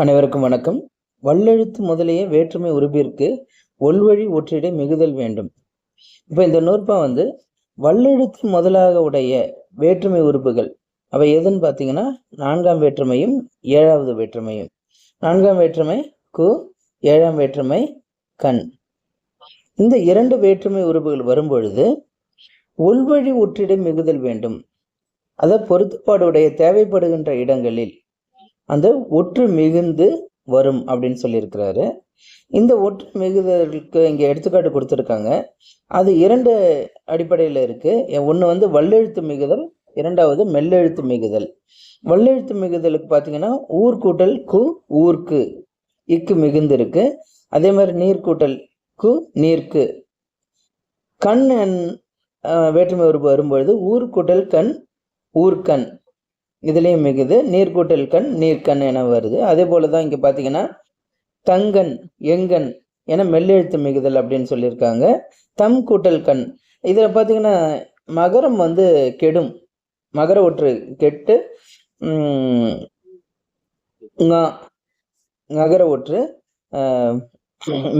அனைவருக்கும் வணக்கம். வல்லெழுத்து முதலிய வேற்றுமை உருபிற்கு ஒல்வழி ஒற்றிடை மிகுதல் வேண்டும். இப்போ இந்த நூற்பா வல்லெழுத்து முதலாக உடைய வேற்றுமை உறுப்புகள் அவை எதுன்னு பார்த்தீங்கன்னா 4ஆம் வேற்றுமையும் 7வது வேற்றுமையும். 4ஆம் வேற்றுமை கு, 7ஆம் வேற்றுமை கண். இந்த 2 வேற்றுமை உறுப்புகள் வரும்பொழுது ஒல்வழி ஒற்றிடை மிகுதல் வேண்டும். அதை பொருத்துப்பாடுடைய தேவைப்படுகின்ற இடங்களில் அந்த ஒற்று மிகுந்து வரும் அப்படின்னு சொல்லியிருக்கிறாரு. இந்த ஒற்று மிகுதலுக்கு இங்கே எடுத்துக்காட்டு கொடுத்துருக்காங்க. அது 2 அடிப்படையில் இருக்கு. ஒன்று வல்லெழுத்து மிகுதல், 2வது மெல்லெழுத்து மிகுதல். வல்லெழுத்து மிகுதலுக்கு பார்த்தீங்கன்னா ஊர் கூட்டல் கு ஊர்க்கு இக்கு மிகுந்து இருக்கு. அதே மாதிரி நீர் கூட்டல் கு நீர்க்கு. கண் வேற்றுமை உறுப்பு வரும்பொழுது ஊர் கூட்டல் கண் ஊர்கண் இதுலேயும் மிகுது. நீர் கூட்டல் கண் நீர்கண் என வருது. அதே போல தான் இங்கே பார்த்தீங்கன்னா தங்கன் எங்கன் என மெல்லெழுத்து மிகுதல் அப்படின்னு சொல்லியிருக்காங்க. தம் கூட்டல் கண் இதில் பார்த்தீங்கன்னா மகரம் கெடும், மகர ஒற்று கெட்டு நகர ஒற்று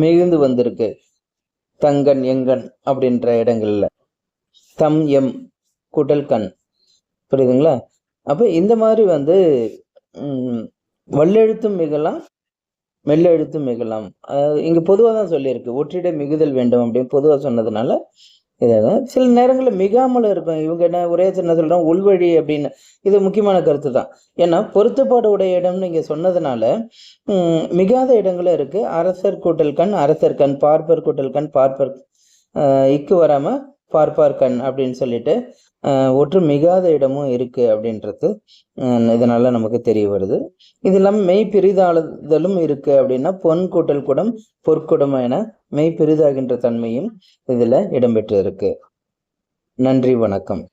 மிகுந்து வந்திருக்கு. தங்கன் எங்கன் அப்படின்ற இடங்கள்ல தம் எம் கூட்டல் கண். புரியுதுங்களா? அப்போ இந்த மாதிரி வல்லெழுத்தும் மிகலாம் மெல்லெழுத்தும் மிகலாம். இங்கே பொதுவாக தான் சொல்லியிருக்கு ஒற்றிடை மிகுதல் வேண்டும் அப்படின்னு பொதுவாக சொன்னதுனால இதாக சில நேரங்களில் மிகாமல் இருக்கும். இவங்க என்ன ஒரே சின்ன சொல்கிறோம் உள்வழி அப்படின்னு. இது முக்கியமான கருத்து தான். ஏன்னா பொருத்துப்பாடு உடைய இடம்னு இங்கே சொன்னதுனால மிகாத இடங்களும் இருக்குது. அரசர் கூட்டல் கண் அரசர் கண், பார்ப்பர் கூட்டல் கண் பார்ப்பர், இக்கு வராமல் பார்ப்பார் கண் அப்படின்னு சொல்லிட்டு ஒற்று மிகாத இடமும் இருக்கு அப்படின்றது இதனால நமக்கு தெரிய வருது. இது இல்லாமல் மெய் பிரிதாளுதலும் இருக்கு. அப்படின்னா பொன் கூட்டல் குடம் பொற்குடம் என மெய் பிரிதாகின்ற தன்மையும் இதுல இடம்பெற்று இருக்கு. நன்றி, வணக்கம்.